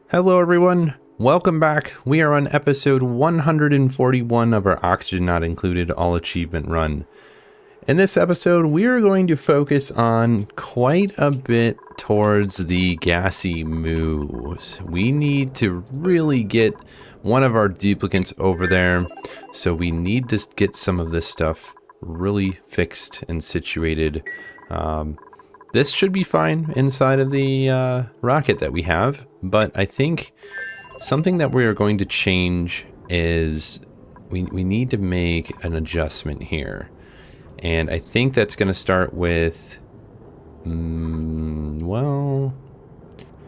Hello everyone, welcome back. We are on episode 141 of our Oxygen Not Included All Achievement Run. In this episode, we are going to focus on quite a bit towards the gassy moos. We need to really get one of our duplicants over there, so we need to get some of this stuff really fixed and situated. This should be fine inside of the rocket that we have, but I think something that we are going to change is we need to make an adjustment here. And I think that's going to start with, well,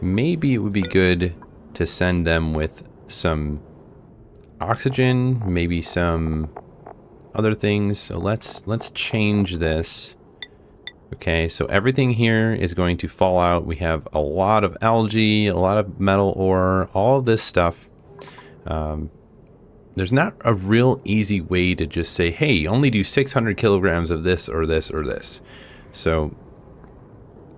maybe it would be good to send them with some oxygen, maybe some other things. So let's change this. Okay, so everything here is going to fall out. We have a lot of algae, a lot of metal ore, all of this stuff. There's not a real easy way to just say, hey, only do 600 kilograms of this or this or this. So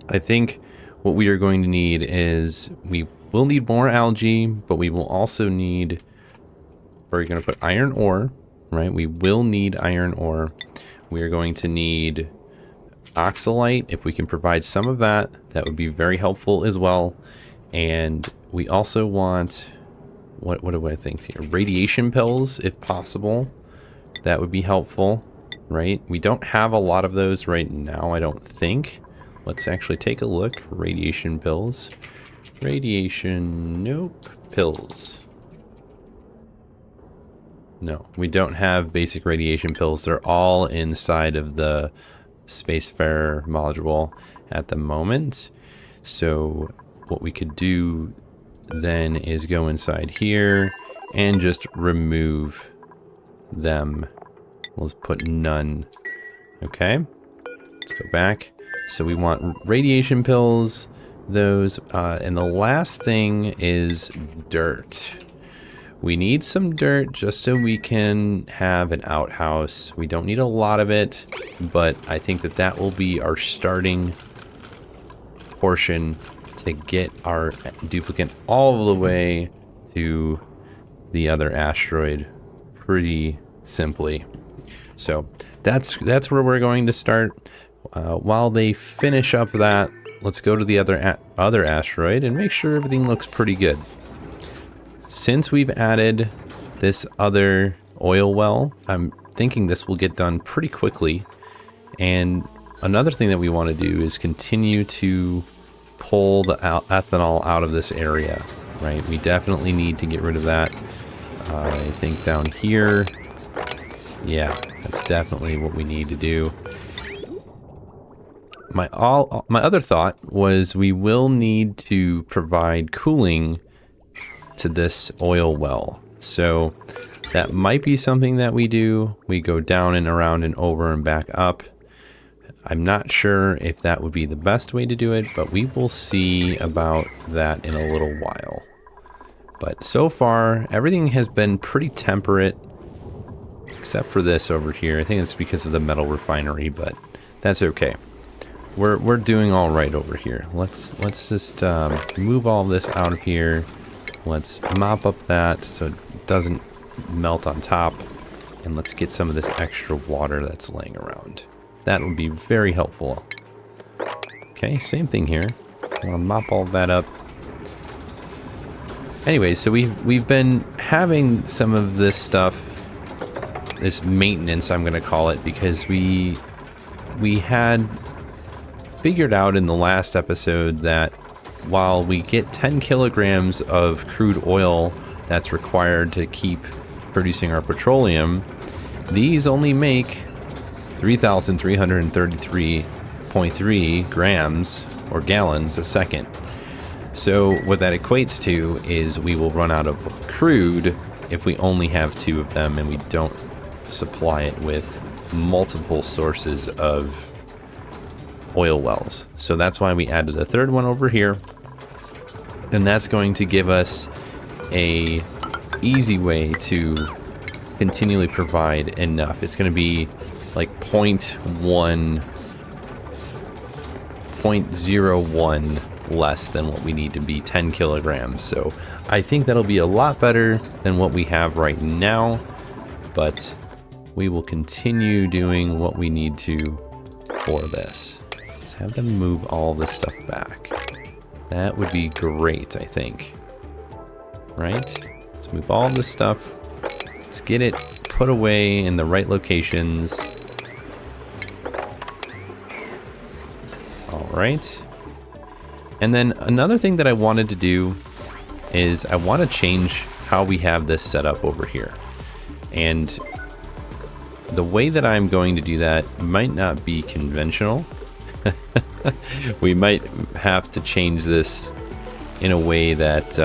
I think what we are going to need is we will need more algae, but we will also need, we're going to put iron ore, right? We will need iron ore. We are going to need oxalite. If we can provide some of that, that would be very helpful as well. And we also want, what do I think here? Radiation pills, if possible. That would be helpful, right? We don't have a lot of those right now, I don't think. Let's actually take a look. Radiation pills. Radiation, nope. Pills. No, we don't have basic radiation pills. They're all inside of the Spacefarer module at the moment. So what we could do then is go inside here and just remove them. Let's put none. Okay, let's go back. So we want radiation pills, those, and the last thing is dirt. We need some dirt just so we can have an outhouse. We don't need a lot of it, but I think that that will be our starting portion to get our duplicant all the way to the other asteroid pretty simply. So that's where we're going to start. While they finish up that, let's go to the other asteroid and make sure everything looks pretty good. Since we've added this other oil well, I'm thinking this will get done pretty quickly. And another thing that we want to do is continue to pull the ethanol out of this area, right? We definitely need to get rid of that. I think down here, yeah, that's definitely what we need to do. My other thought was we will need to provide cooling to this oil well. So that might be something that we do. We go down and around and over and back up. I'm not sure if that would be the best way to do it, but we will see about that in a little while. But so far, everything has been pretty temperate, except for this over here. I think it's because of the metal refinery, but that's okay. We're doing all right over here. Let's just move all this out of here. Let's mop up that so it doesn't melt on top. And let's get some of this extra water that's laying around. That would be very helpful. Okay, same thing here. I'm gonna mop all that up. Anyway, so we've been having some of this stuff, this maintenance I'm gonna call it, because we had figured out in the last episode that while we get 10 kilograms of crude oil that's required to keep producing our petroleum, these only make 3,333.3 grams or gallons a second. So what that equates to is we will run out of crude if we only have 2 of them and we don't supply it with multiple sources of oil wells. So that's why we added a third one over here, and that's going to give us a easy way to continually provide enough. It's going to be like 0.01 less than what we need to be, 10 kilograms. So I think that'll be a lot better than what we have right now, but we will continue doing what we need to for this. Let's have them move all this stuff back. That would be great, I think. Right? Let's move all this stuff. Let's get it put away in the right locations. All right. And then another thing that I wanted to do is I want to change how we have this set up over here. And the way that I'm going to do that might not be conventional. We might have to change this in a way that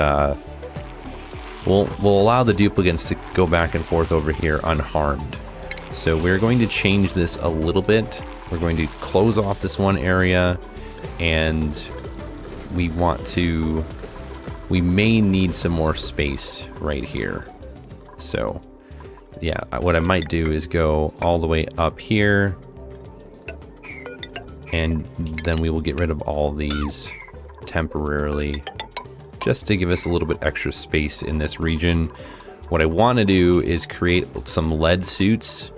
will allow the duplicants to go back and forth over here unharmed. So we're going to change this a little bit. We're going to close off this one area, and we may need some more space right here. So yeah, what I might do is go all the way up here, and then we will get rid of all these temporarily, just to give us a little bit extra space in this region. What I want to do is create some lead suits,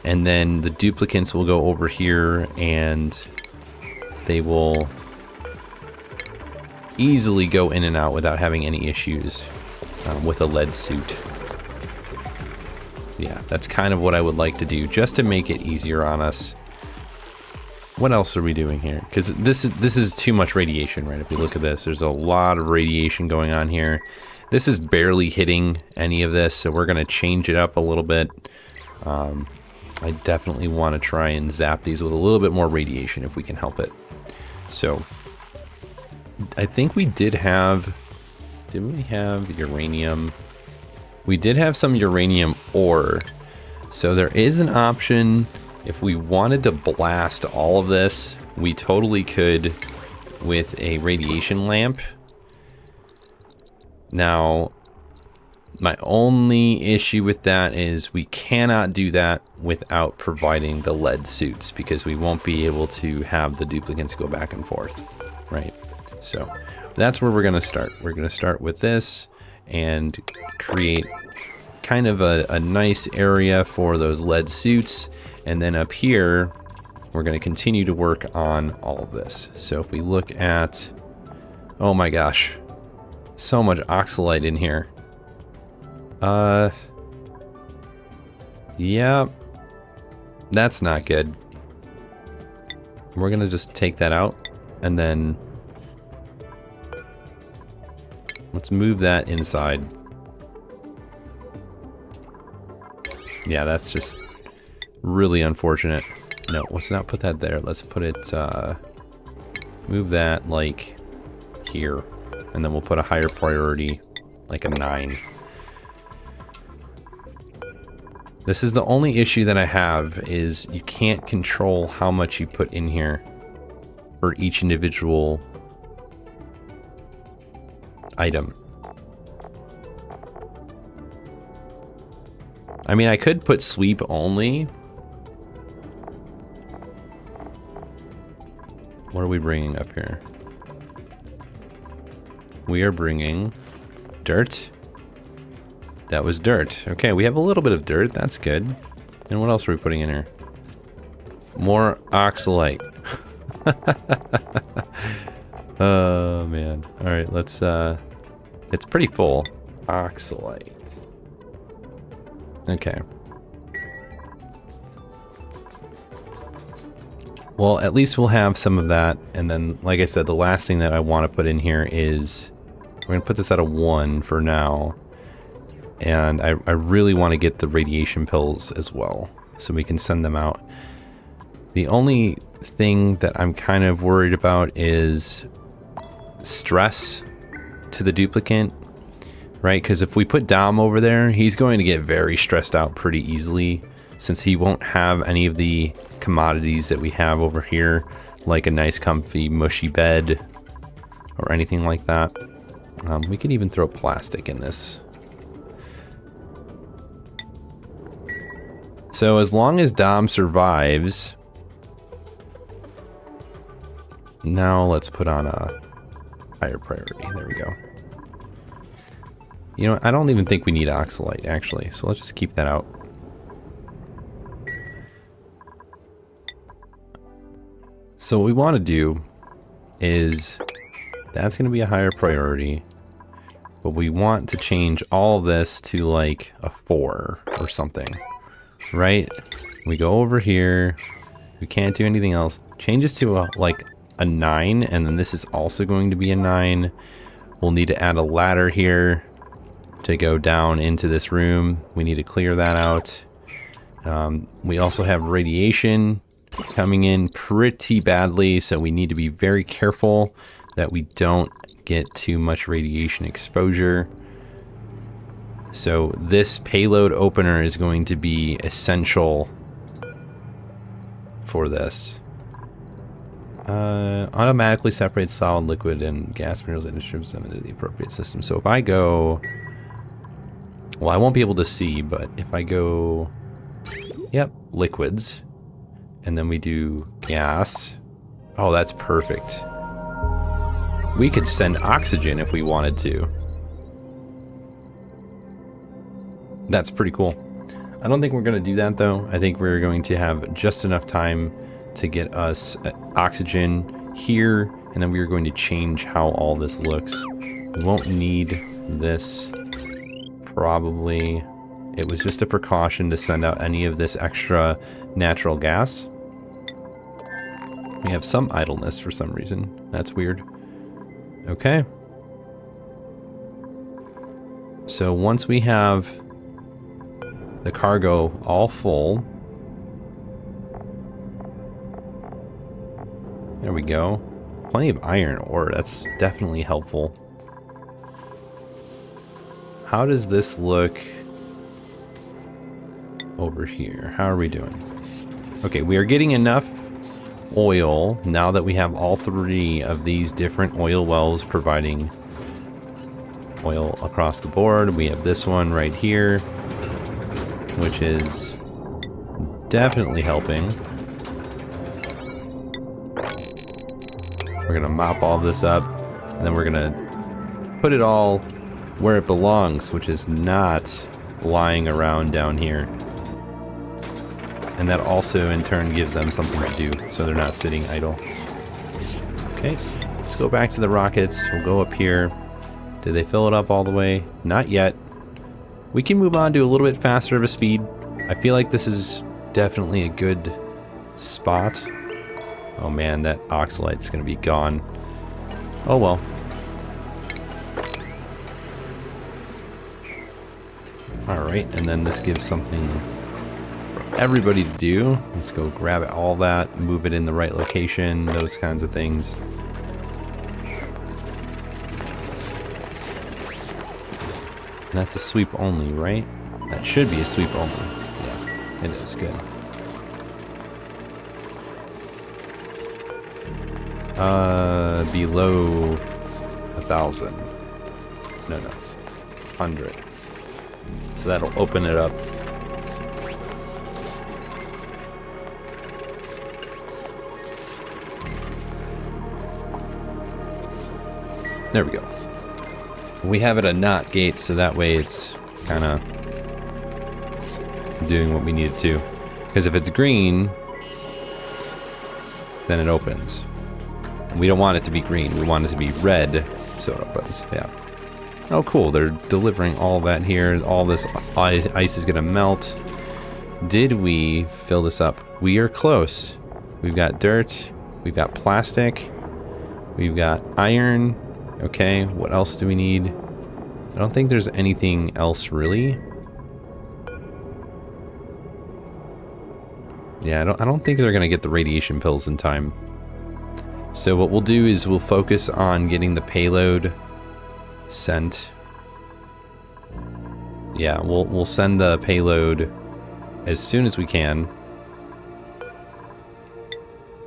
and then the duplicants will go over here and they will easily go in and out without having any issues with a lead suit. Yeah, that's kind of what I would like to do, just to make it easier on us. What else are we doing here? Because this is too much radiation, right? If we look at this, there's a lot of radiation going on here. This is barely hitting any of this, so we're going to change it up a little bit. I definitely want to try and zap these with a little bit more radiation if we can help it. So I think we did have... Didn't we have uranium? We did have some uranium ore. So there is an option. If we wanted to blast all of this, we totally could with a radiation lamp. Now, my only issue with that is we cannot do that without providing the lead suits, because we won't be able to have the duplicants go back and forth, right? So that's where we're going to start. We're going to start with this and create kind of a nice area for those lead suits. And then up here, we're going to continue to work on all of this. So if we look at, oh my gosh, so much oxalite in here. Yeah, that's not good. We're going to just take that out, and then let's move that inside. Yeah, that's just really unfortunate. No, let's not put that there. Let's put it, move that like here, and then we'll put a higher priority, like a 9. This is the only issue that I have, is you can't control how much you put in here for each individual item. I mean, I could put sweep only. What are we bringing up here? We are bringing dirt. That was dirt. Okay, we have a little bit of dirt. That's good. And what else are we putting in here? More oxalite. Oh, man. All right, let's... It's pretty full. Oxalite. Okay. Well, at least we'll have some of that. And then, like I said, the last thing that I want to put in here is... We're going to put this at a 1 for now. And I really want to get the radiation pills as well, so we can send them out. The only thing that I'm kind of worried about is stress to the duplicant, right? Because if we put Dom over there, he's going to get very stressed out pretty easily, since he won't have any of the commodities that we have over here, like a nice comfy mushy bed or anything like that. We could even throw plastic in this. So as long as Dom survives, now let's put on a higher priority. There we go. You know, I don't even think we need oxalite, actually. So let's just keep that out. So what we want to do is, that's going to be a higher priority. But we want to change all of this to like a 4 or something. Right? We go over here. We can't do anything else. Change this to like a 9. And then this is also going to be a 9. We'll need to add a ladder here to go down into this room. We need to clear that out. We also have radiation coming in pretty badly, so we need to be very careful that we don't get too much radiation exposure. So this payload opener is going to be essential for this. Automatically separates solid, liquid, and gas materials and distributes them into the appropriate system. So if I go... Well, I won't be able to see, but if I go... Yep, liquids. And then we do gas. Oh, that's perfect. We could send oxygen if we wanted to. That's pretty cool. I don't think we're going to do that, though. I think we're going to have just enough time to get us oxygen here, and then we're going to change how all this looks. We won't need this, probably. It was just a precaution to send out any of this extra natural gas. We have some idleness for some reason. That's weird. Okay. So once we have the cargo all full, there we go. Plenty of iron ore. That's definitely helpful. How does this look over here? How are we doing? Okay, we are getting enough oil now that we have all 3 of these different oil wells providing oil across the board. We have this one right here, which is definitely helping. We're gonna mop all this up, and then we're gonna put it all where it belongs, which is not lying around down here. And that also in turn gives them something to do, so they're not sitting idle. Okay, let's go back to the rockets. We'll go up here. Did they fill it up all the way? Not yet. We can move on to a little bit faster of a speed. I feel like this is definitely a good spot. Oh man, that oxalite's gonna be gone. Oh well. Alright, and then this gives something for everybody to do. Let's go grab all that, move it in the right location, those kinds of things. And that's a sweep only, right? That should be a sweep only. Yeah, it is. Good. Below 1,000. No, 100. So that'll open it up. There we go. We have it a not gate, so that way it's kind of doing what we need it to. Because if it's green, then it opens. And we don't want it to be green. We want it to be red, so it opens. Yeah. Oh, cool. They're delivering all that here. All this ice is going to melt. Did we fill this up? We are close. We've got dirt. We've got plastic. We've got iron. Okay, what else do we need? I don't think there's anything else really. Yeah, I don't think they're going to get the radiation pills in time. So what we'll do is we'll focus on getting the payload sent. Yeah, we'll send the payload as soon as we can.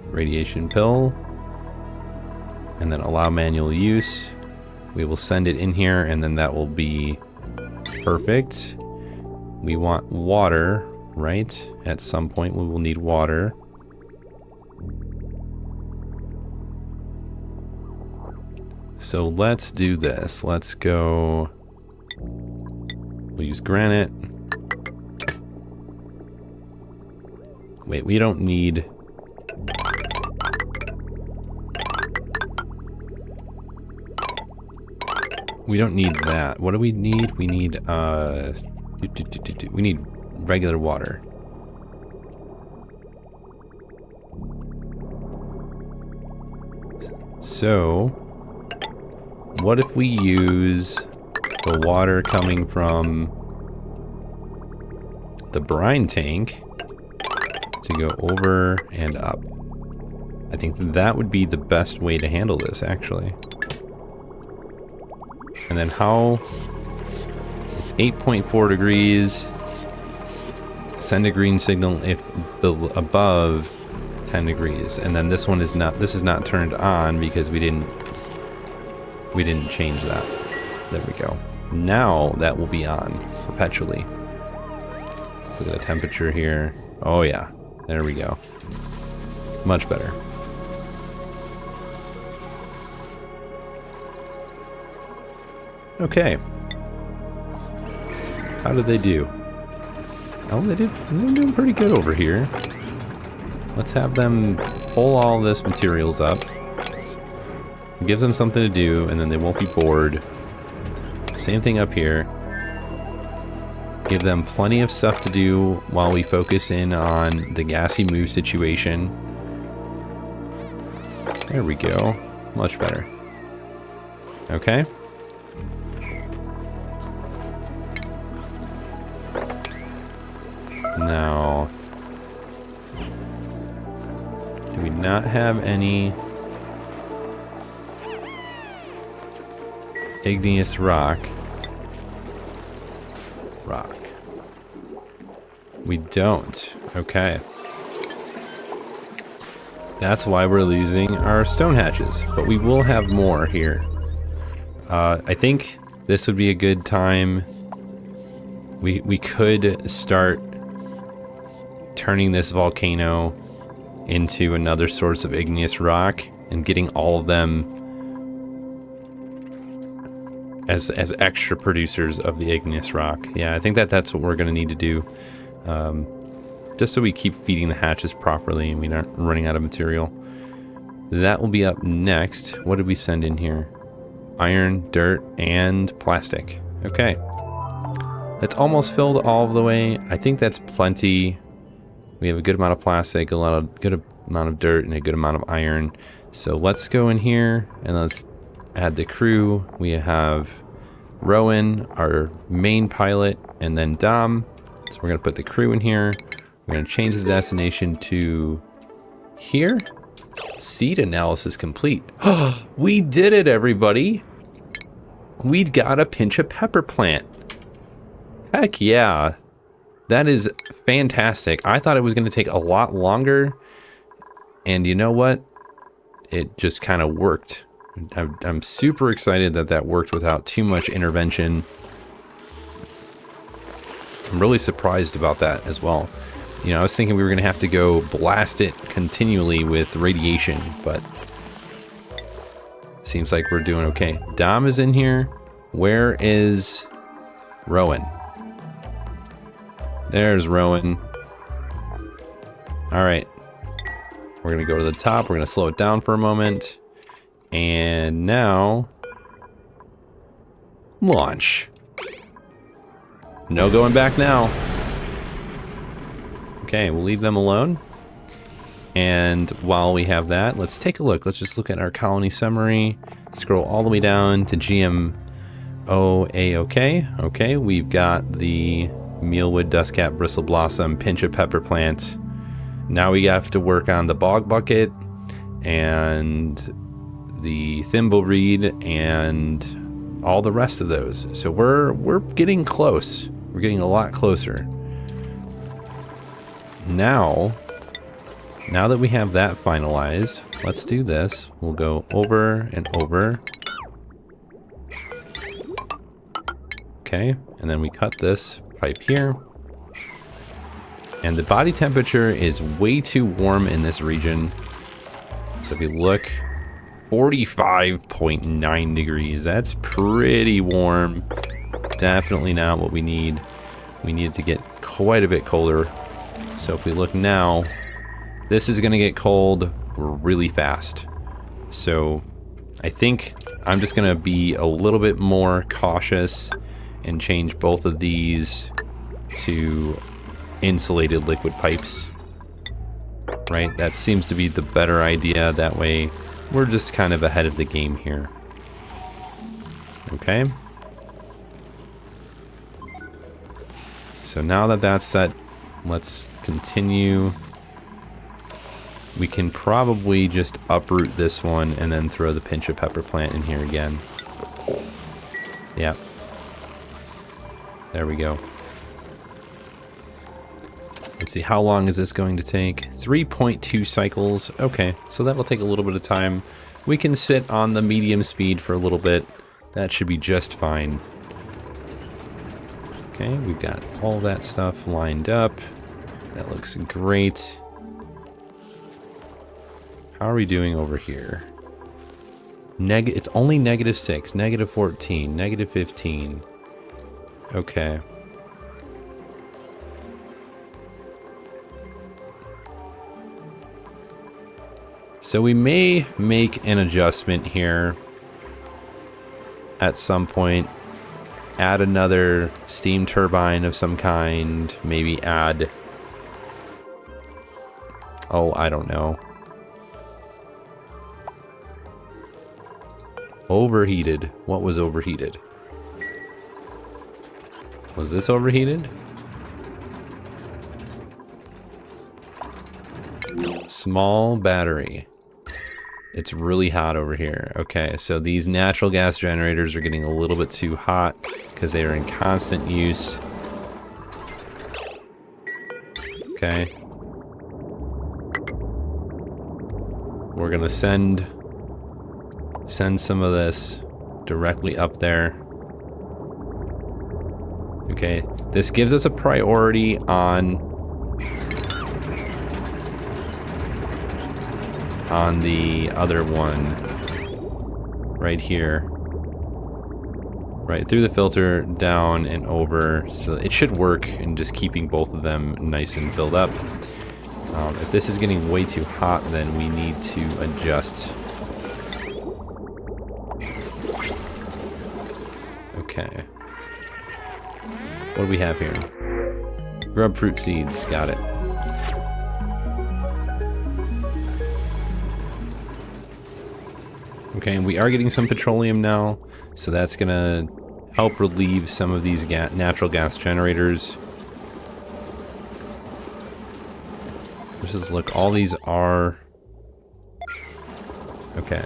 Radiation pill. And then allow manual use. We will send it in here, and then that will be perfect. We want water, right? At some point we will need water. So let's do this. Let's go. We'll use granite. Wait, we don't need... We don't need that. What do we need? We need, we need regular water. So, what if we use the water coming from the brine tank to go over and up? I think that would be the best way to handle this, actually. And then how... It's 8.4 degrees. Send a green signal if above 10 degrees. And then this one is not... This is not turned on because we didn't change that. There we go. Now that will be on perpetually. Look at the temperature here. Oh yeah. There we go. Much better. Okay. How did they do? Oh, they're doing pretty good over here. Let's have them pull all this materials up. Gives them something to do, and then they won't be bored. Same thing up here. Give them plenty of stuff to do while we focus in on the gassy moo situation. There we go. Much better. Okay. Now, do we not have any igneous rock? We don't. Okay. That's why we're losing our stone hatches, but we will have more here. I think this would be a good time. We could start turning this volcano into another source of igneous rock and getting all of them as extra producers of the igneous rock. Yeah, I think that's what we're going to need to do. Just so we keep feeding the hatches properly and we aren't running out of material. That will be up next. What did we send in here? Iron, dirt, and plastic. Okay. It's almost filled all the way. I think that's plenty. We have a good amount of plastic, good amount of dirt, and a good amount of iron. So let's go in here and let's add the crew. We have Rowan, our main pilot, and then Dom. So we're gonna put the crew in here. We're gonna change the destination to here. Seed analysis complete. We did it, everybody. We got a pinch of pepper plant. Heck yeah. That is fantastic. I thought it was going to take a lot longer. And you know what? It just kind of worked. I'm super excited that worked without too much intervention. I'm really surprised about that as well. You know, I was thinking we were going to have to go blast it continually with radiation, but seems like we're doing okay. Dom is in here. Where is Rowan? There's Rowan. All right. We're going to go to the top. We're going to slow it down for a moment. And now, launch. No going back now. Okay, we'll leave them alone. And while we have that, let's take a look. Let's just look at our colony summary. Scroll all the way down to GMO A-OK. Okay, we've got the mealwood, dustcap, bristle blossom, pinch of pepper plant. Now we have to work on the bog bucket and the thimbleweed and all the rest of those. So we're getting close. We're getting a lot closer. Now that we have that finalized, let's do this. We'll go over and over. Okay, and then we cut this pipe here. And the body temperature is way too warm in this region. So if you look 45.9 degrees. That's pretty warm. Definitely not what we need. We need it to get quite a bit colder. So if we look now, this is gonna get cold really fast. So I think I'm just gonna be a little bit more cautious and change both of these to insulated liquid pipes. Right, that seems to be the better idea. That way we're just kind of ahead of the game here. Okay. So now that that's set, let's continue. We can probably just uproot this one and then throw the pinch of pepper plant in here again. Yeah. There we go. Let's see, how long is this going to take? 3.2 cycles. Okay, so that'll take a little bit of time. We can sit on the medium speed for a little bit. That should be just fine. Okay, we've got all that stuff lined up. That looks great. How are we doing over here? It's only -6, -14, -15. Okay. So we may make an adjustment here at some point. Add another steam turbine of some kind. Maybe add... oh, I don't know. Overheated. What was overheated? Was this overheated? Small battery. It's really hot over here. Okay, so these natural gas generators are getting a little bit too hot because they are in constant use. Okay. We're gonna send some of this directly up there. Okay, this gives us a priority on the other one right here, right through the filter, down and over, so it should work in just keeping both of them nice and filled up. If this is getting way too hot, then we need to adjust. Okay, what do we have here? Grub fruit seeds, got it. Okay, and we are getting some petroleum now, so that's gonna help relieve some of these natural gas generators. Let's just look, all these are... okay.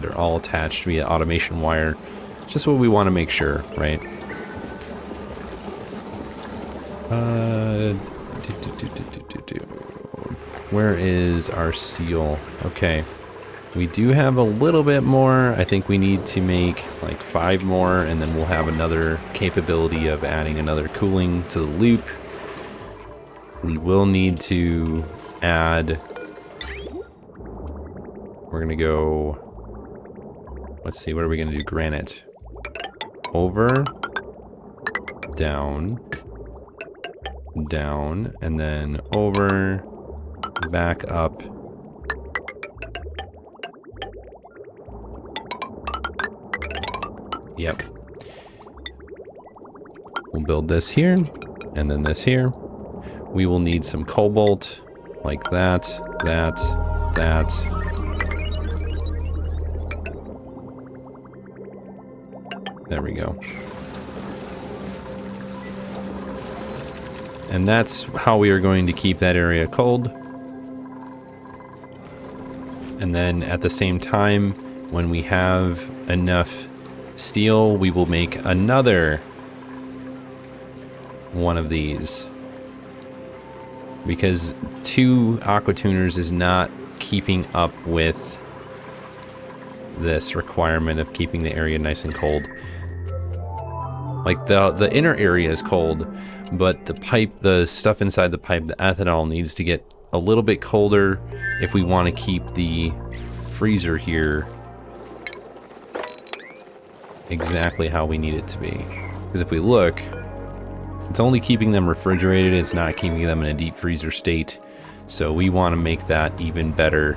They're all attached via automation wire. Just what we want to make sure, right? Where is our seal? Okay. We do have a little bit more. I think we need to make like 5 more, and then we'll have another capability of adding another cooling to the loop. We will need to add... we're gonna go... let's see, what are we gonna do? Granite. Over, down, down, and then over, back up. Yep. We'll build this here, and then this here. We will need some cobalt, like that, that, that. There we go. And that's how we are going to keep that area cold. And then at the same time, when we have enough steel, we will make another one of these, because 2 aqua tuners is not keeping up with this requirement of keeping the area nice and cold. Like the inner area is cold, but the pipe, the stuff inside the pipe, the ethanol needs to get a little bit colder if we want to keep the freezer here exactly how we need it to be. Because if we look, it's only keeping them refrigerated, it's not keeping them in a deep freezer state. So we want to make that even better.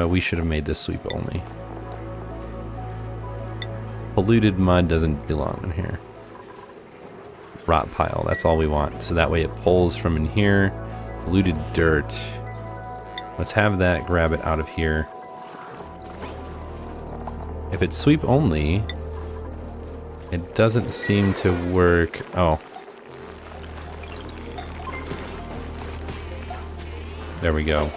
We should have made this sweep only. Polluted mud doesn't belong in here. Rot pile, that's all we want. So that way it pulls from in here. Polluted dirt. Let's have that grab it out of here. If it's sweep only, it doesn't seem to work. Oh. There we go.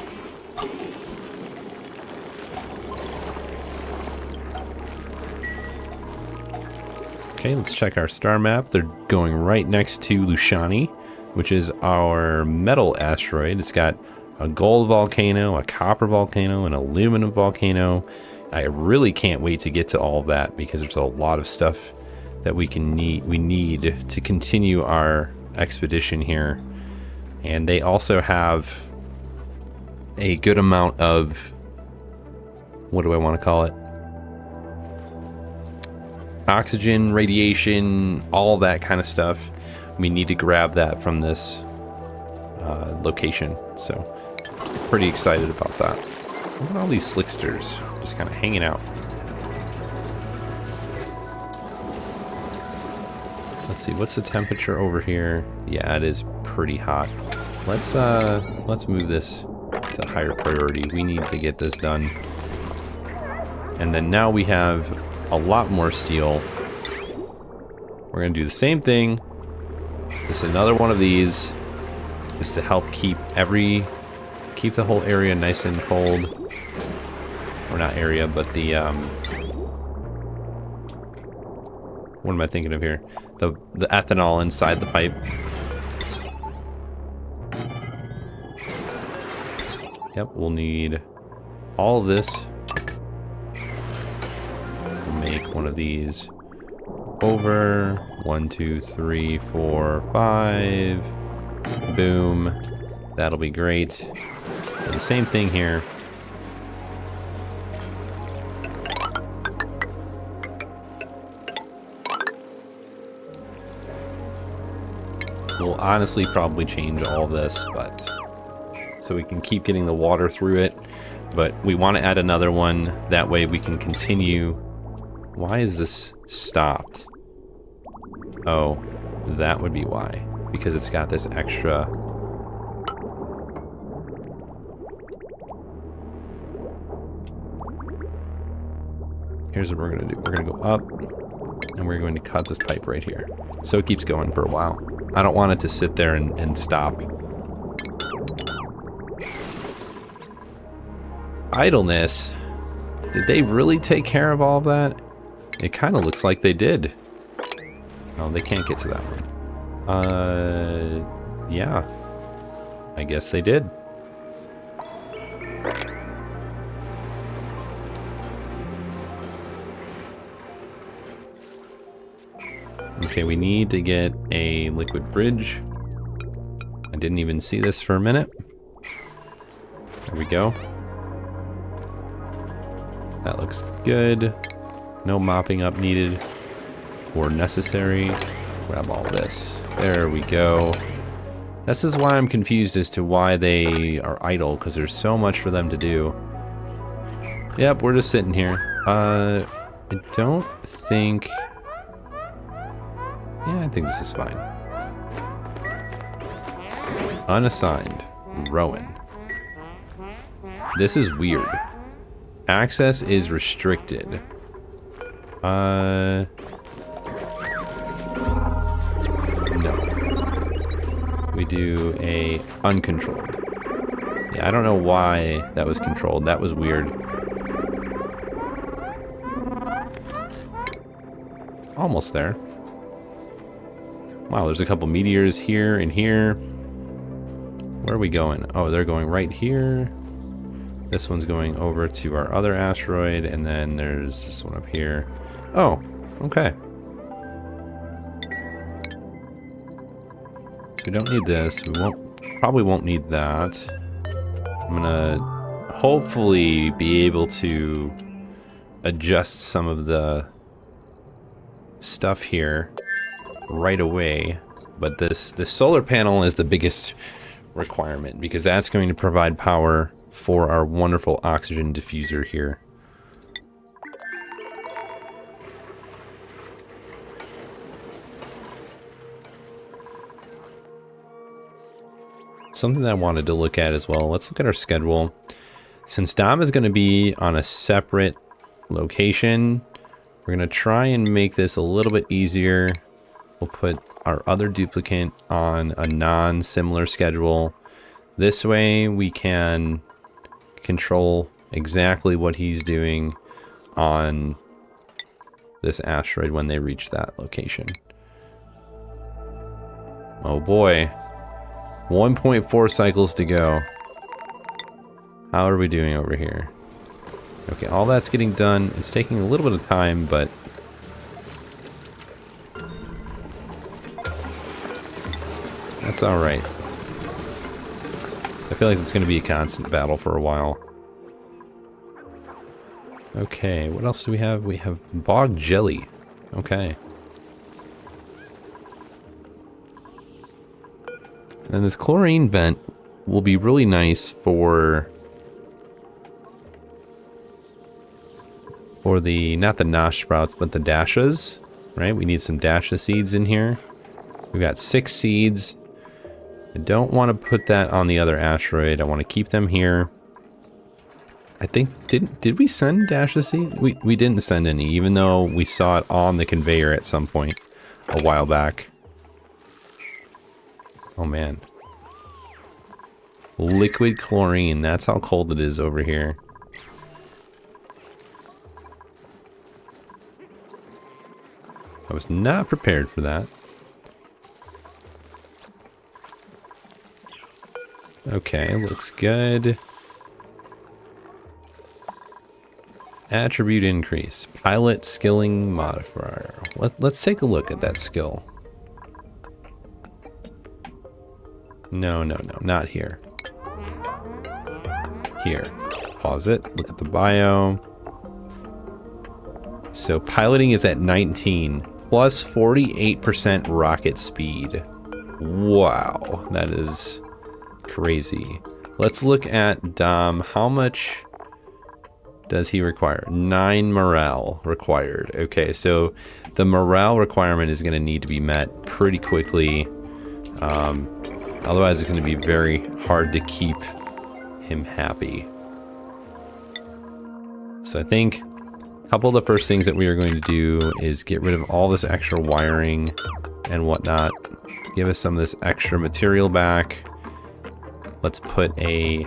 Okay, let's check our star map. They're going right next to Lushani, which is our metal asteroid. It's got a gold volcano, a copper volcano, an aluminum volcano. I really can't wait to get to all of that because there's a lot of stuff that we need to continue our expedition here. And they also have a good amount of, what do I want to call it? Oxygen, radiation, all that kind of stuff. We need to grab that from this location. So, pretty excited about that. Look at all these slicksters just kind of hanging out. Let's see, what's the temperature over here? Yeah, it is pretty hot. Let's move this to higher priority. We need to get this done. And then now we have a lot more steel. We're gonna do the same thing. Just another one of these, just to help keep the whole area nice and cold. Or not area, but the what am I thinking of here? The ethanol inside the pipe. Yep, we'll need all of this. We'll make one of these over. 1, 2, 3, 4, 5. Boom. That'll be great. And the same thing here. We'll honestly probably change all this, but so we can keep getting the water through it. But we want to add another one. That way we can continue. Why is this stopped? Oh, that would be why. Because it's got this extra. Here's what we're going to do. We're going to go up, and we're going to cut this pipe right here. So it keeps going for a while. I don't want it to sit there and stop. Idleness. Did they really take care of all of that? It kind of looks like they did. Oh, they can't get to that one. Yeah. I guess they did. Okay, we need to get a liquid bridge. I didn't even see this for a minute. There we go. That looks good. No mopping up needed or necessary. Grab all this. There we go. This is why I'm confused as to why they are idle, because there's so much for them to do. Yep, we're just sitting here. I don't think... Yeah, I think this is fine. Unassigned. Rowan. This is weird. Access is restricted. No. We do a uncontrolled. Yeah, I don't know why that was controlled. That was weird. Almost there. Wow, there's a couple meteors here and here. Where are we going? Oh, they're going right here. This one's going over to our other asteroid, and then there's this one up here. Oh, okay. So we don't need this. We probably won't need that. I'm gonna hopefully be able to adjust some of the stuff here right away. But this solar panel is the biggest requirement because that's going to provide power for our wonderful oxygen diffuser here. Something that I wanted to look at as well. Let's look at our schedule. Since Dom is going to be on a separate location, we're going to try and make this a little bit easier. We'll put our other duplicant on a non-similar schedule. This way we can control exactly what he's doing on this asteroid when they reach that location. Oh boy. 1.4 cycles to go. How are we doing over here? Okay, all that's getting done. It's taking a little bit of time, but that's all right. I feel like it's going to be a constant battle for a while. Okay, what else do we have? We have bog jelly. Okay. And this chlorine vent will be really nice for the, not the nosh sprouts, but the dashas, right? We need some dasha seeds in here. We've got 6 seeds. I don't want to put that on the other asteroid. I want to keep them here. I think, did we send dasha seeds? We didn't send any, even though we saw it on the conveyor at some point a while back. Oh man. Liquid chlorine, that's how cold it is over here. I was not prepared for that. Okay, looks good. Attribute increase. Pilot skilling modifier. Let's take a look at that skill. No, not here. Here. Pause it. Look at the bio. So piloting is at 19. Plus 48% rocket speed. Wow. That is crazy. Let's look at Dom. How much does he require? 9 morale required. Okay, so the morale requirement is going to need to be met pretty quickly. Otherwise, it's going to be very hard to keep him happy. So I think a couple of the first things that we are going to do is get rid of all this extra wiring and whatnot. Give us some of this extra material back. Let's put a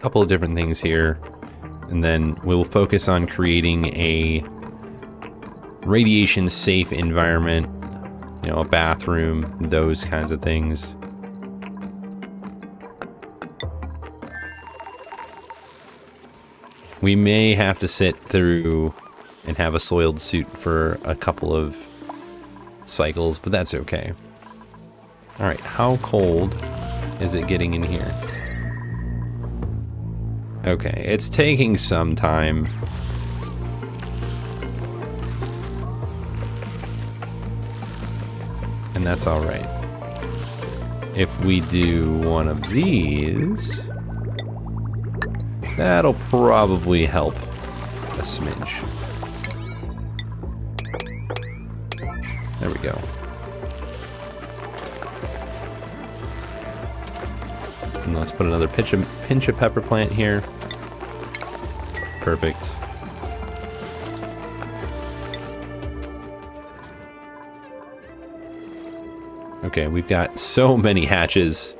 couple of different things here, and then we'll focus on creating a radiation safe environment, you know, a bathroom, those kinds of things. We may have to sit through and have a soiled suit for a couple of cycles, but that's okay. All right, how cold is it getting in here? Okay, it's taking some time. And that's all right. If we do one of these, that'll probably help a smidge. There we go. And let's put another pinch of pepper plant here. Perfect. Okay, we've got so many hatches.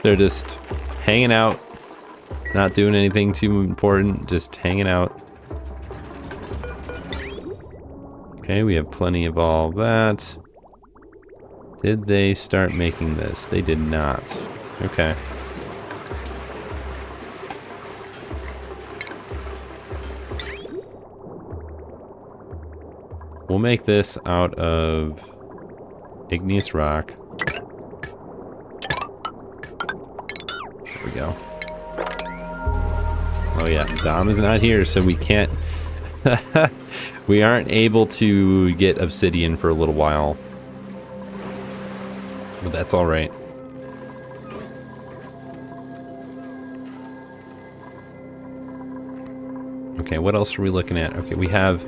They're just hanging out, not doing anything too important, just hanging out. Okay, we have plenty of all that. Did they start making this? They did not. Okay. We'll make this out of igneous rock. we go. Oh yeah, Dom is not here, so we can't... we aren't able to get obsidian for a little while. But that's alright. Okay, what else are we looking at? Okay, we have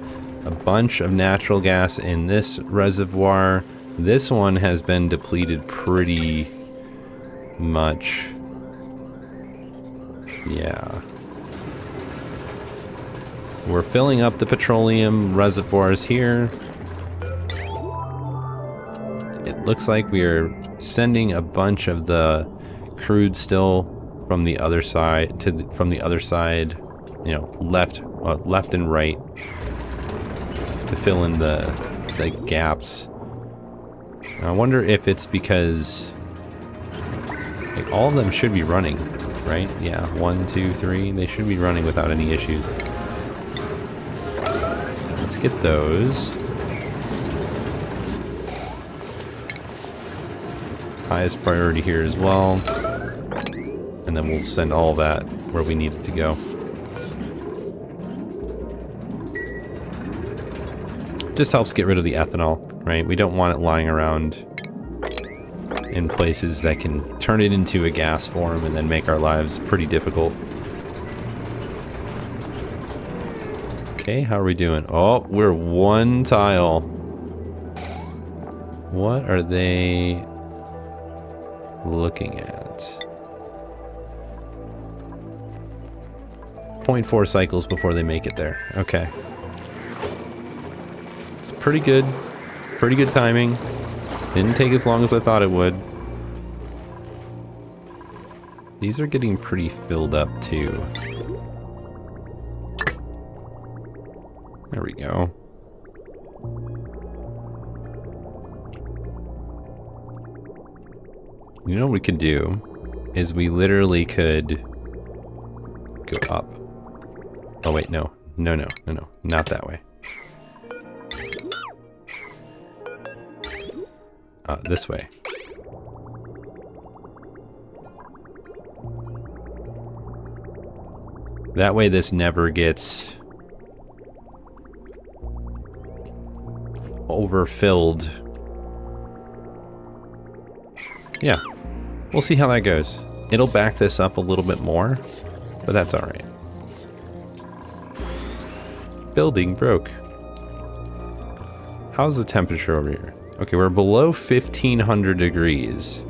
a bunch of natural gas in this reservoir. This one has been depleted pretty much. Yeah. We're filling up the petroleum reservoirs here. It looks like we are sending a bunch of the crude still from the other side from the other side, you know, left and right to fill in the gaps. I wonder if it's because like all of them should be running, right? Yeah, 1, 2, 3. They should be running without any issues. Let's get those. Highest priority here as well. And then we'll send all that where we need it to go. Just helps get rid of the ethanol, right? We don't want it lying around in places that can turn it into a gas form and then make our lives pretty difficult. Okay, how are we doing? Oh, we're one tile. What are they looking at? 0.4 cycles before they make it there. Okay. It's pretty good. Pretty good timing. Didn't take as long as I thought it would. These are getting pretty filled up too. There we go. You know what we could do is we literally could go up. Oh wait, no. No, not that way. This way. That way this never gets overfilled. Yeah, we'll see how that goes. It'll back this up a little bit more, but that's all right. Building broke. How's the temperature over here? Okay, we're below 1500 degrees.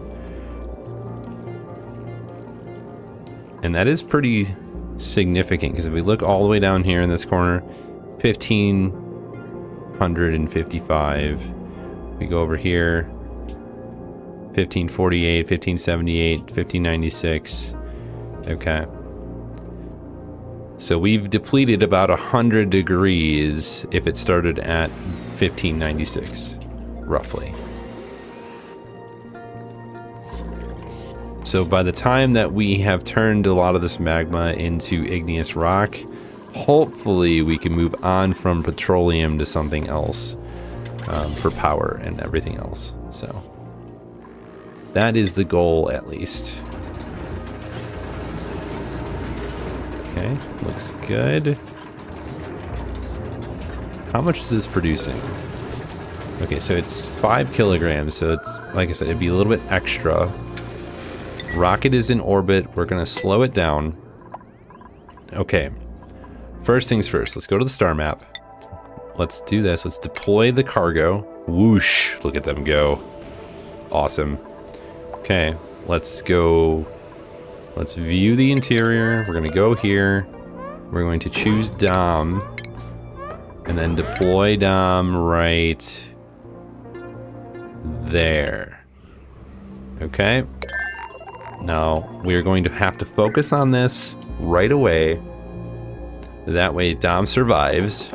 And that is pretty significant, because if we look all the way down here in this corner, 1555. We go over here, 1548, 1578, 1596. Okay. So we've depleted about 100 degrees if it started at 1596, roughly. So by the time that we have turned a lot of this magma into igneous rock, hopefully we can move on from petroleum to something else for power and everything else. So that is the goal, at least. Okay, looks good. How much is this producing? Okay, so it's 5 kilograms, so it's, like I said, it'd be a little bit extra. Rocket is in orbit. We're gonna slow it down. Okay. First things first, let's go to the star map. Let's do this. Let's deploy the cargo. Whoosh, look at them go. Awesome. Okay, let's go. Let's view the interior. We're gonna go here. We're going to choose Dom. And then deploy Dom right there. Okay. Now, we're going to have to focus on this right away. That way Dom survives.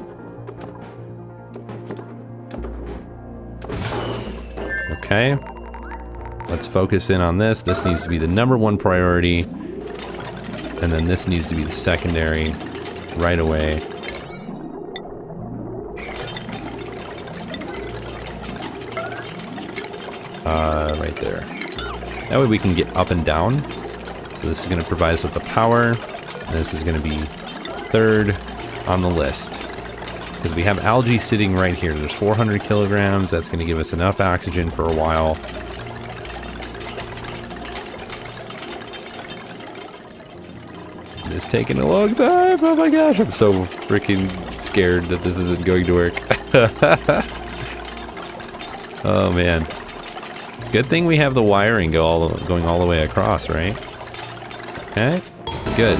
Okay. Let's focus in on this. This needs to be the #1 priority. And then this needs to be the secondary right away. Right there. That way we can get up and down. So this is going to provide us with the power. And this is going to be third on the list. Because we have algae sitting right here. There's 400 kilograms. That's going to give us enough oxygen for a while. It's taking a long time. Oh my gosh, I'm so freaking scared that this isn't going to work. Oh man. Good thing we have the wiring going all the way across, right? Okay, good.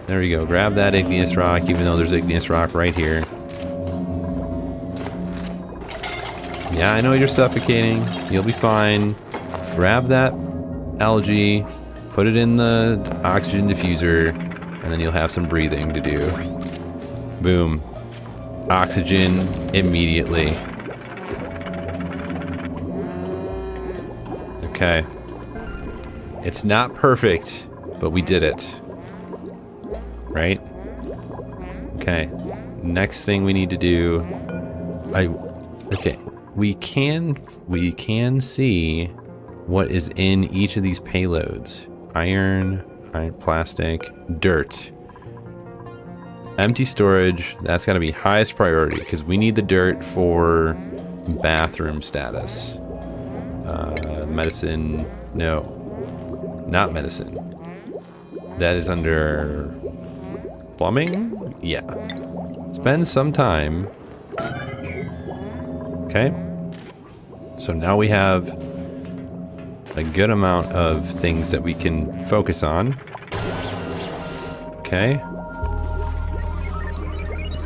There we go. Grab that igneous rock, even though there's igneous rock right here. Yeah, I know you're suffocating. You'll be fine. Grab that algae, put it in the oxygen diffuser, and then you'll have some breathing to do. Boom. Oxygen immediately. Okay. It's not perfect, but we did it. Right? Okay. Next thing we need to do... Okay. We can see what is in each of these payloads. Iron, plastic, dirt. Empty storage, that's gotta be highest priority because we need the dirt for bathroom status. Medicine, no. Not medicine. That is under plumbing? Yeah. Spend some time. Okay. So now we have a good amount of things that we can focus on. Okay.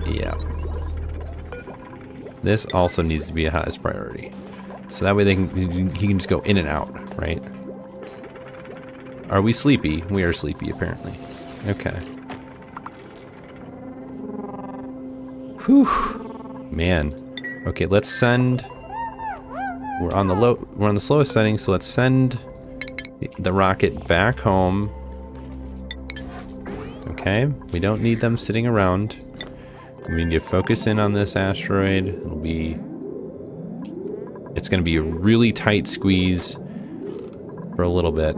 Yeah. This also needs to be a highest priority. So that way he can just go in and out, right? Are we sleepy? We are sleepy, apparently. Okay. Whew. Man. Okay, let's send... We're on the slowest setting, so let's send the rocket back home. Okay, we don't need them sitting around. We need to focus in on this asteroid. It's gonna be a really tight squeeze for a little bit,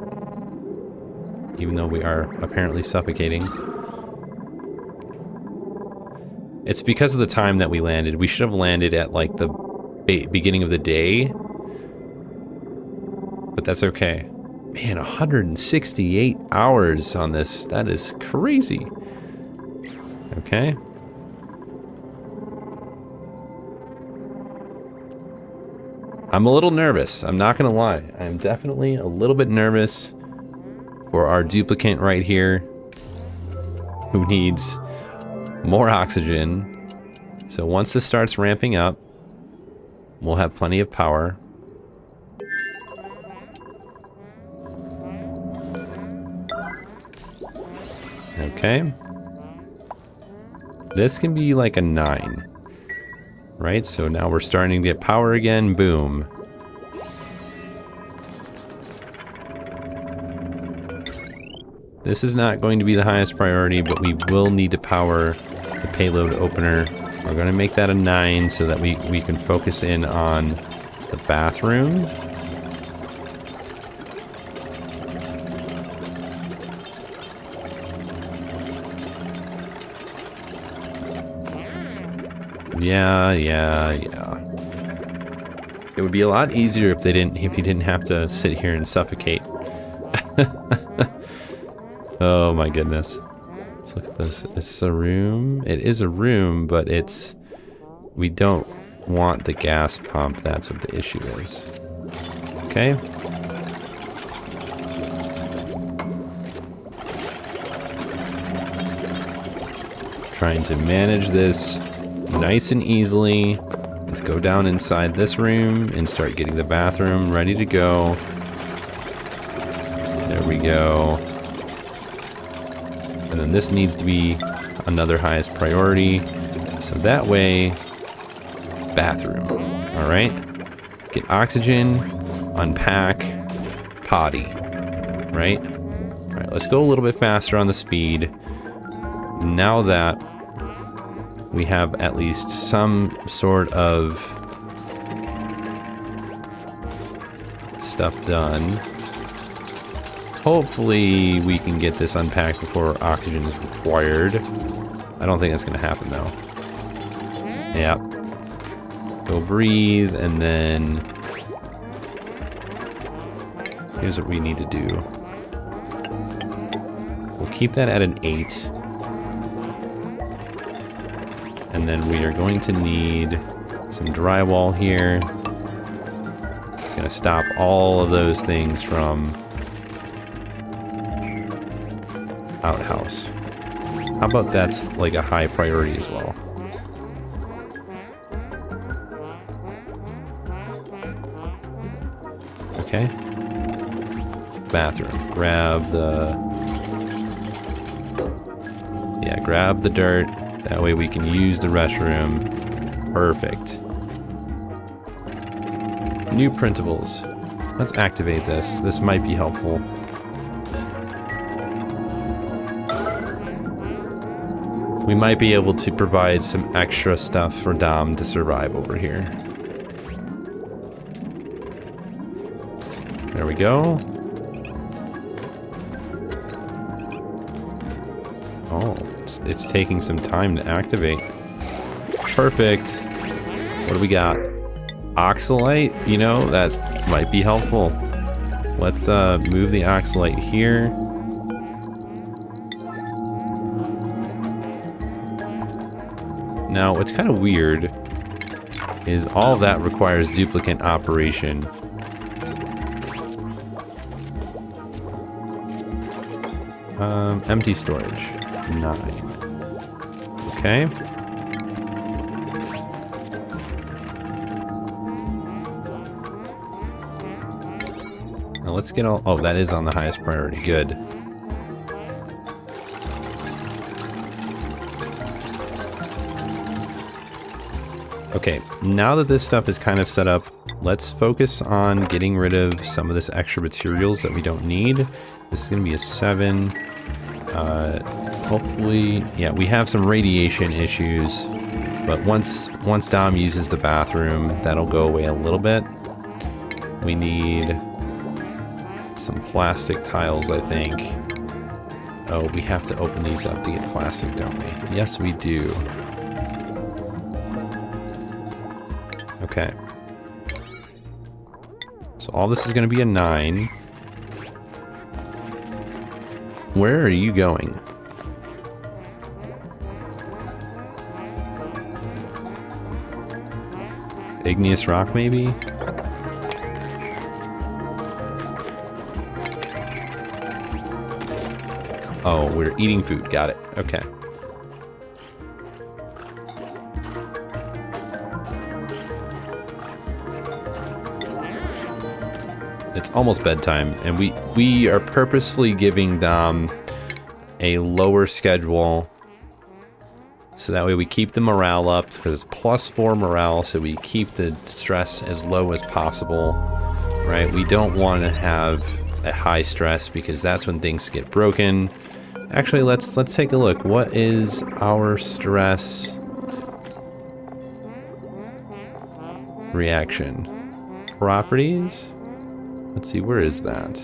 even though we are apparently suffocating. It's because of the time that we landed. We should have landed at like the beginning of the day, but that's okay. Man, 168 hours on this. That is crazy. Okay. I'm a little nervous. I'm not gonna lie. I'm definitely a little bit nervous for our duplicant right here, who needs more oxygen. So once this starts ramping up, we'll have plenty of power. Okay. This can be like a 9. Right, so now we're starting to get power again. Boom. This is not going to be the highest priority, but we will need to power the payload opener. We're going to make that a 9 so that we can focus in on the bathroom. Yeah. It would be a lot easier if he didn't have to sit here and suffocate. Oh my goodness. Let's look at this. Is this a room? It is a room, but we don't want the gas pump. That's what the issue is. Okay. Trying to manage this nice and easily. Let's go down inside this room and start getting the bathroom ready to go. There we go. And then this needs to be another highest priority. So that way, bathroom. All right. Get oxygen, unpack, potty. Right? All right, let's go a little bit faster on the speed. Now that we have at least some sort of stuff done. Hopefully we can get this unpacked before oxygen is required. I don't think that's going to happen though. Yep. Go breathe, and then here's what we need to do. We'll keep that at an 8. And then we are going to need some drywall here. It's going to stop all of those things from outhouse. How about that's like a high priority as well? Okay. Bathroom. Grab the... Yeah, grab the dirt. That way we can use the restroom. Perfect. New printables. Let's activate this. This might be helpful. We might be able to provide some extra stuff for Dom to survive over here. There we go. Oh, it's taking some time to activate. Perfect. What do we got? Oxalite? You know, that might be helpful. Let's move the oxalite here. Now, what's kind of weird is all of that requires duplicant operation. Empty storage. 9. Okay. Now let's get all... Oh, that is on the highest priority. Good. Okay, now that this stuff is kind of set up, let's focus on getting rid of some of this extra materials that we don't need. This is going to be a 7. Hopefully, yeah, we have some radiation issues, but once Dom uses the bathroom, that'll go away a little bit. We need some plastic tiles, I think. Oh, we have to open these up to get plastic, don't we? Yes, we do. Okay. So all this is going to be a 9. Where are you going? Igneous rock, maybe? Oh, we're eating food. Got it. Okay. It's almost bedtime, and we are purposefully giving Dom a lower schedule so that way we keep the morale up, because it's +4 morale, so we keep the stress as low as possible, right? We don't want to have a high stress because that's when things get broken. Actually, let's take a look. What is our stress reaction? Properties? Let's see, where is that?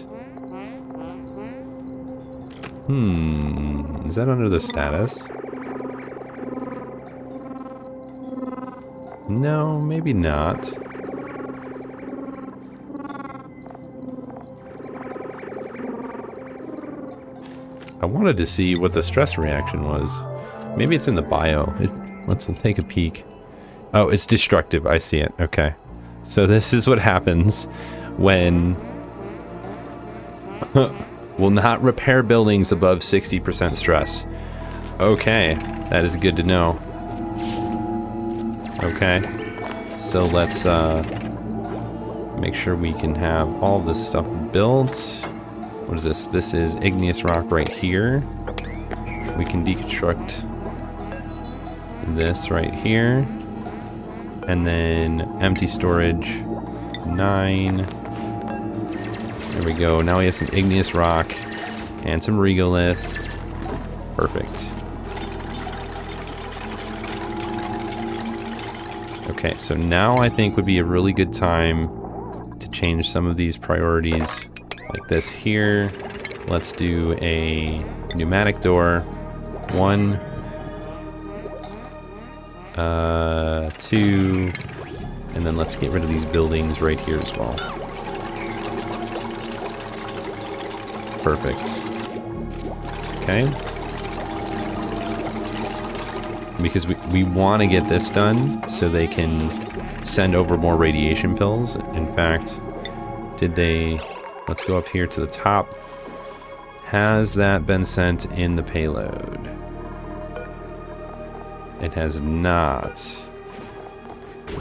Is that under the status? No, maybe not. I wanted to see what the stress reaction was. Maybe it's in the bio. Let's take a peek. Oh, it's destructive. I see it. Okay. So this is what happens when will not repair buildings above 60% stress. Okay, that is good to know. Okay, so let's make sure we can have all of this stuff built. What is this? This is igneous rock right here. We can deconstruct this right here. And then empty storage, 9. There we go. Now we have some igneous rock and some regolith. Perfect. Okay, so now I think would be a really good time to change some of these priorities, like this here. Let's do a pneumatic door. 1, 2, and then let's get rid of these buildings right here as well. Perfect. Okay. Because we want to get this done so they can send over more radiation pills. In fact, did they... Let's go up here to the top. Has that been sent in the payload? It has not.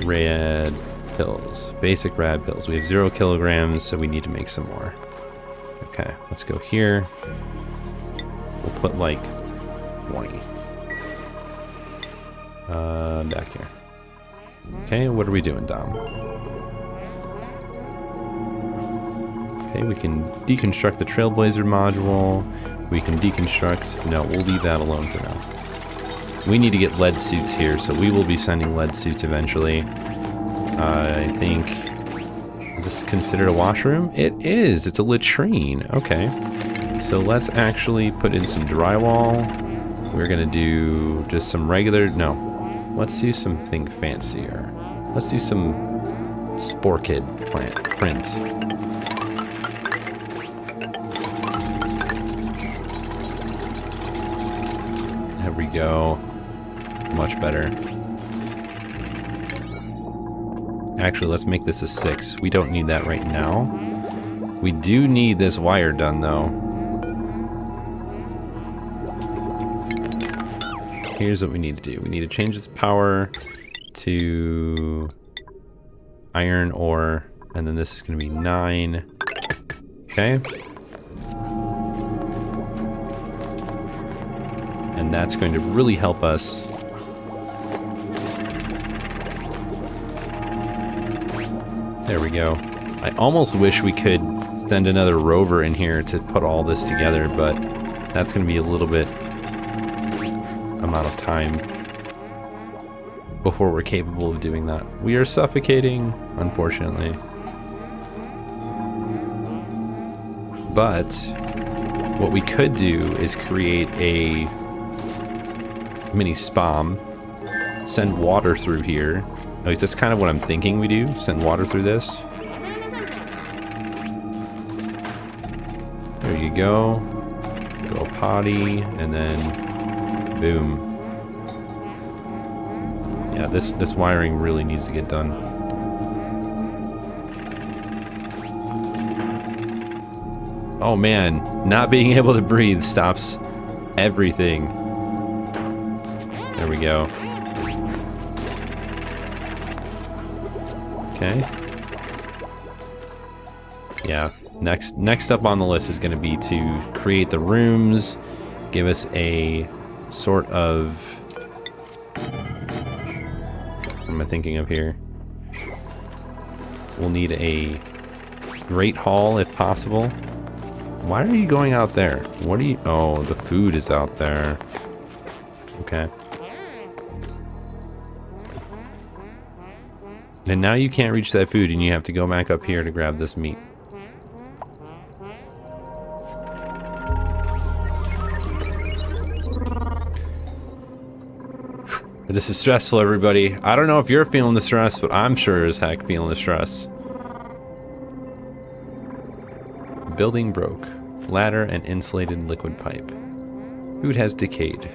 Rad pills. Basic rad pills. We have 0 kilograms, so we need to make some more. Okay, let's go here. We'll put like 20. Back here. Okay, what are we doing, Dom? Okay, we can deconstruct the Trailblazer module. We can deconstruct... No, we'll leave that alone for now. We need to get lead suits here, so we will be sending lead suits eventually. I think... Is this considered a washroom? It is! It's a latrine. Okay. So let's actually put in some drywall. We're gonna do just some regular... No. Let's do something fancier. Let's do some Sporkid print. There we go. Much better. Actually, let's make this a 6. We don't need that right now. We do need this wire done, though. Here's what we need to do. We need to change its power to iron ore, and then this is going to be 9. Okay. And that's going to really help us. There we go. I almost wish we could send another rover in here to put all this together, but that's going to be a little bit amount of time before we're capable of doing that. We are suffocating, unfortunately. But what we could do is create a mini spam, send water through here. At least that's kind of what I'm thinking we do. Send water through this. There you go. Go potty, and then boom. Yeah, this wiring really needs to get done. Oh man, not being able to breathe stops everything. There we go. Okay. Yeah, next up on the list is going to be to create the rooms, give us a sort of... What am I thinking of here? We'll need a great hall if possible. Why are you going out there? What are you... Oh, the food is out there. Okay. And now you can't reach that food and you have to go back up here to grab this meat. This is stressful, everybody. I don't know if you're feeling the stress, but I'm sure as heck feeling the stress. Building broke. Ladder and insulated liquid pipe. Food has decayed.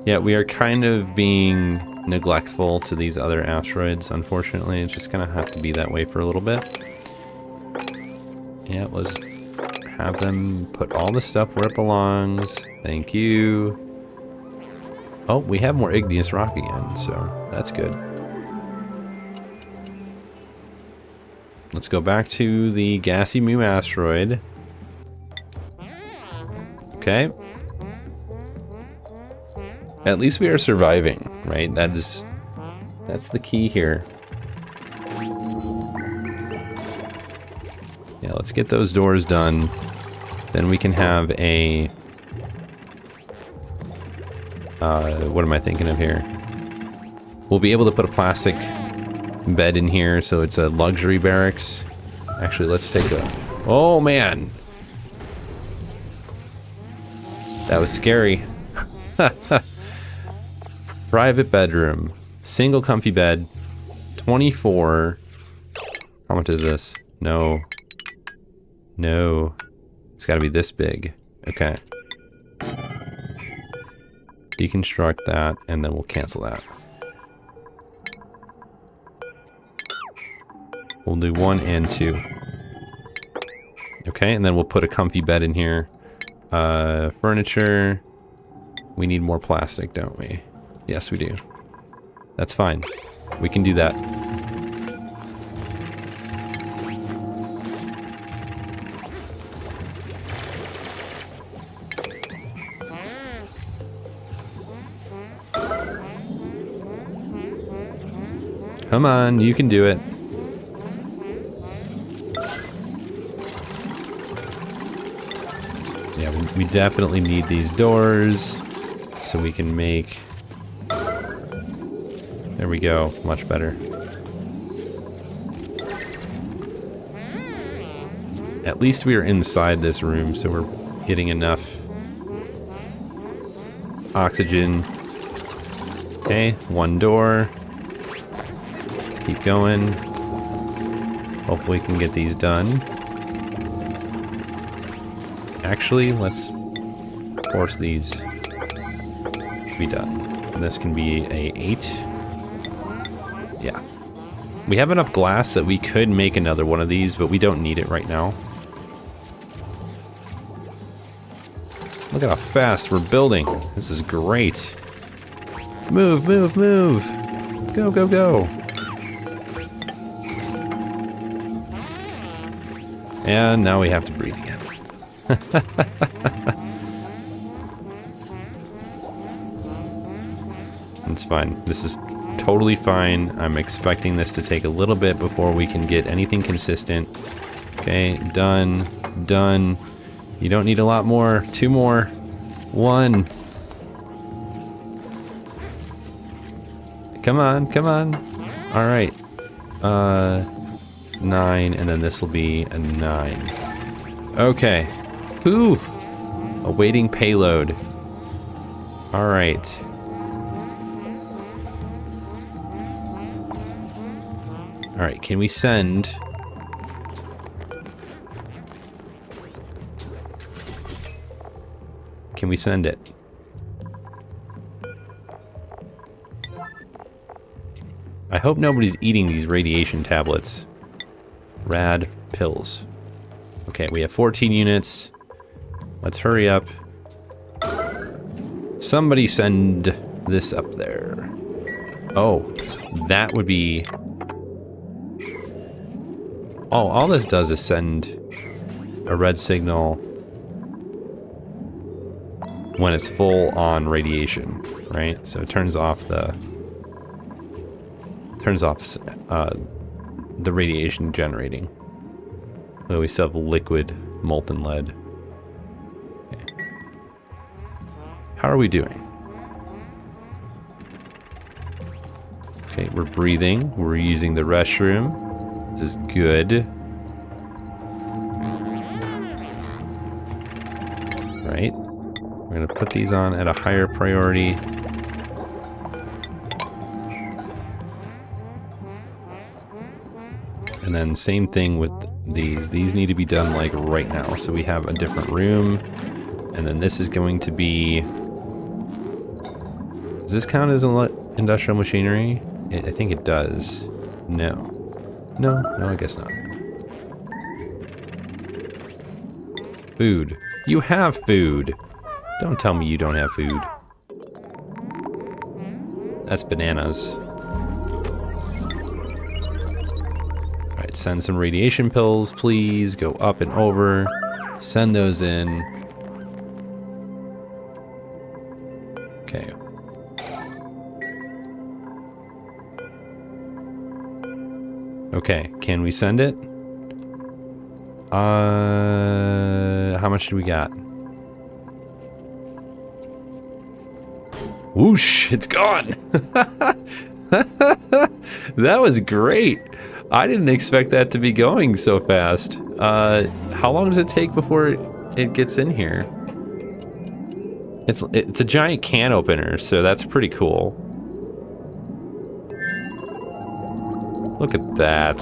Yeah, we are kind of being neglectful to these other asteroids, unfortunately. It's just gonna have to be that way for a little bit. Yeah, let's have them put all the stuff where it belongs. Thank you. Oh, we have more igneous rock again, so that's good. Let's go back to the gassy Mu asteroid. Okay. At least we are surviving, right? That's the key here. Yeah, let's get those doors done. Then we can have a... what am I thinking of here? We'll be able to put a plastic bed in here, so it's a luxury barracks. Actually, let's take a... Oh, man! That was scary. Private bedroom. Single comfy bed. 24. How much is this? No. No. It's gotta be this big. Okay. Deconstruct that, and then we'll cancel that. We'll do 1 and 2. Okay, and then we'll put a comfy bed in here. Furniture. We need more plastic, don't we? Yes, we do. That's fine. We can do that. Come on, you can do it. Yeah, we definitely need these doors so we can make... There we go, much better. At least we are inside this room, so we're getting enough oxygen. Okay, 1 door. Let's keep going. Hopefully we can get these done. Actually, let's force these to be done. And this can be a 8. Yeah. We have enough glass that we could make another one of these, but we don't need it right now. Look at how fast we're building. This is great. Move, move, move. Go, go, go. And now we have to breathe again. It's fine. This is totally fine. I'm expecting this to take a little bit before we can get anything consistent. Okay, done, done. You don't need a lot more. 2 more. 1. Come on, come on. All right. 9, and then this will be a 9. Okay. Ooh. Awaiting payload. All right. All right, can we send... Can we send it? I hope nobody's eating these radiation tablets. Rad pills. Okay, we have 14 units. Let's hurry up. Somebody send this up there. Oh, that would be... Oh, all this does is send a red signal when it's full on radiation, right? So it turns off the radiation generating. So we still have liquid molten lead. Okay. How are we doing? Okay, we're breathing. We're using the restroom. This is good. Right. We're gonna put these on at a higher priority. And then same thing with these. These need to be done like right now. So we have a different room. And then this is going to be... Does this count as industrial machinery? I think it does. No. No, I guess not. Food. You have food. Don't tell me you don't have food. That's bananas. Alright, send some radiation pills, please. Go up and over. Send those in. Okay. Okay, can we send it? How much do we got? Whoosh, it's gone. That was great. I didn't expect that to be going so fast. How long does it take before it gets in here? It's a giant can opener, so that's pretty cool. Look at that.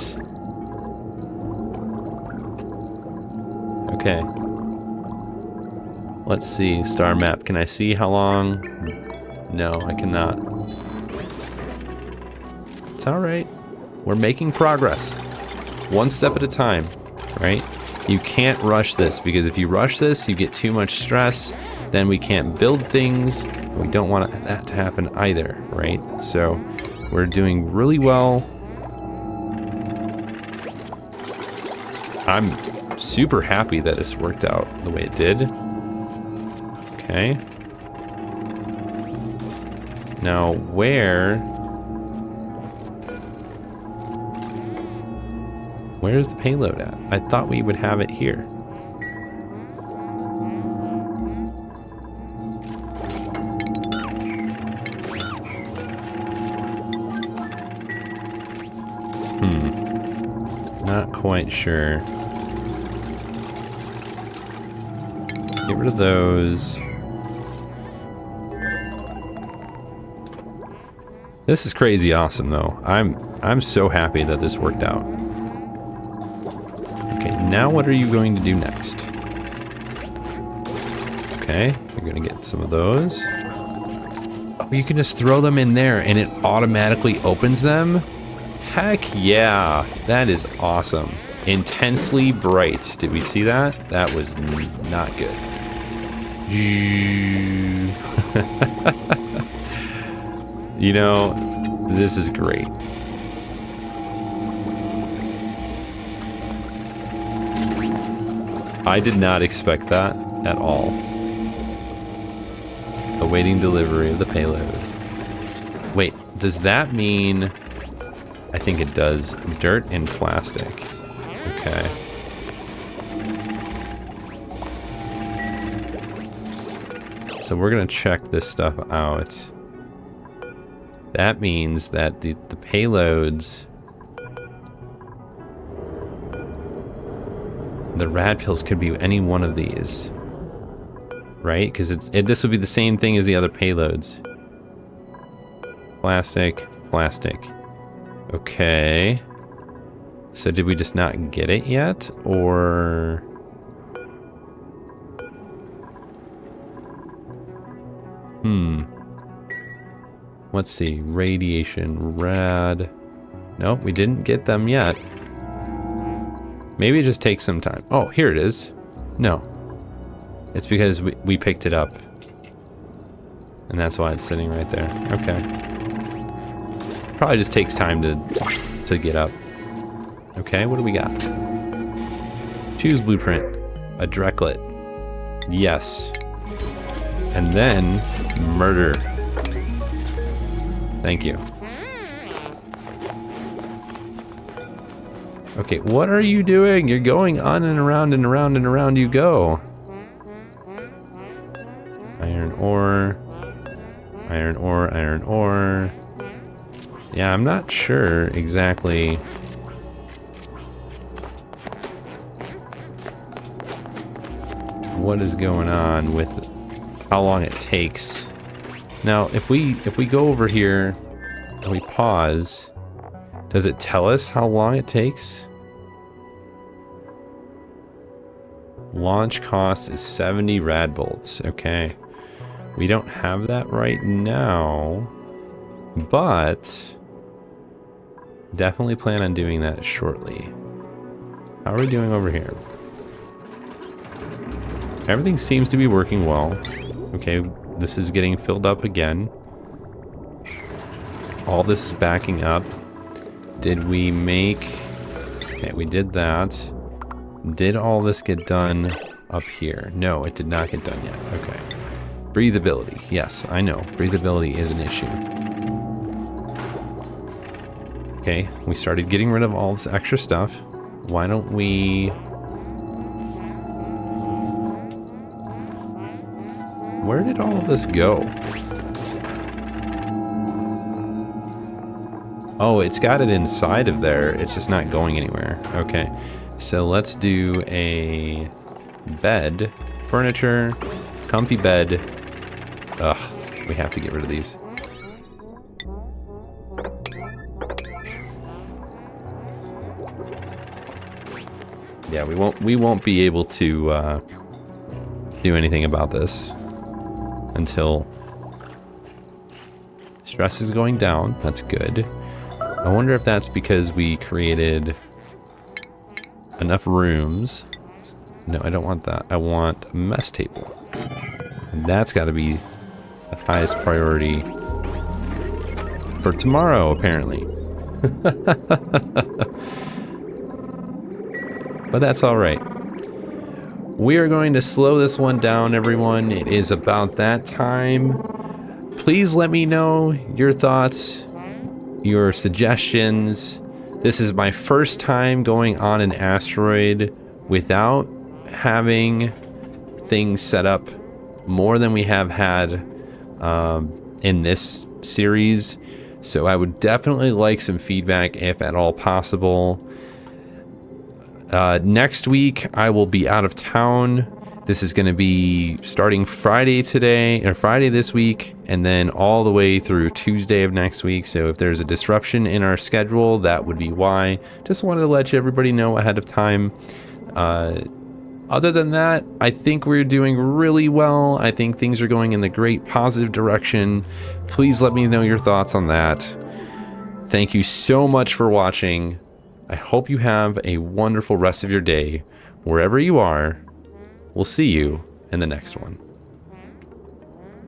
Okay. Let's see, star map. Can I see how long? No, I cannot. It's all right. We're making progress. One step at a time, right? You can't rush this, because if you rush this, you get too much stress. Then we can't build things. We don't want that to happen either, right? So we're doing really well. I'm super happy that this worked out the way it did. Okay. Now where's the payload at? I thought we would have it here. Not quite sure. Let's get rid of those. This is crazy awesome though. I'm so happy that this worked out. Okay, now what are you going to do next? Okay, you're gonna get some of those. Oh, you can just throw them in there and it automatically opens them? Heck yeah, that is awesome. Intensely bright. Did we see that? That was not good. You know, this is great. I did not expect that at all. Awaiting delivery of the payload. Wait, does that mean... I think it does. Dirt and plastic. Okay. So we're gonna check this stuff out. That means that the payloads... The rad pills could be any one of these. Right? Because this would be the same thing as the other payloads. Plastic, plastic. Okay. So did we just not get it yet? Or... Let's see. Radiation, rad. Nope, we didn't get them yet. Maybe it just takes some time. Oh, here it is. No. It's because we picked it up. And that's why it's sitting right there. Okay. Probably just takes time to get up. Okay, what do we got? Choose blueprint. A Drecklet. Yes. And then murder. Thank you. Okay, what are you doing? You're going on and around and around and around you go. Iron ore. Iron ore, iron ore. Yeah, I'm not sure exactly. What is going on with how long it takes. Now, if we go over here and we pause, does it tell us how long it takes? Launch cost is 70 rad bolts. Okay. We don't have that right now, but definitely plan on doing that shortly. How are we doing over here? Everything seems to be working well. Okay, this is getting filled up again. All this is backing up. Did we make... Okay, we did that. Did all this get done up here? No, it did not get done yet. Okay. Breathability. Yes, I know. Breathability is an issue. Okay, we started getting rid of all this extra stuff. Why don't we... Where did all of this go? Oh, it's got it inside of there. It's just not going anywhere. Okay. So let's do a bed, furniture, comfy bed, Ugh, we have to get rid of these. Yeah, we won't be able to do anything about this until stress is going down. That's good. I wonder if that's because we created enough rooms. No, I don't want that. I want a mess table. And that's got to be the highest priority for tomorrow, apparently. But that's all right. We are going to slow this one down, everyone. It is about that time. Please let me know your thoughts, your suggestions. This is my first time going on an asteroid without having things set up more than we have had in this series. So I would definitely like some feedback if at all possible. Next week I will be out of town. This is going to be starting Friday today, or Friday this week, and then all the way through Tuesday of next week. So if there's a disruption in our schedule, that would be why. Just wanted to let everybody know ahead of time. Other than that, I think we're doing really well. I think things are going in the great positive direction. Please let me know your thoughts on that. Thank you so much for watching. I hope you have a wonderful rest of your day, wherever you are. We'll see you in the next one.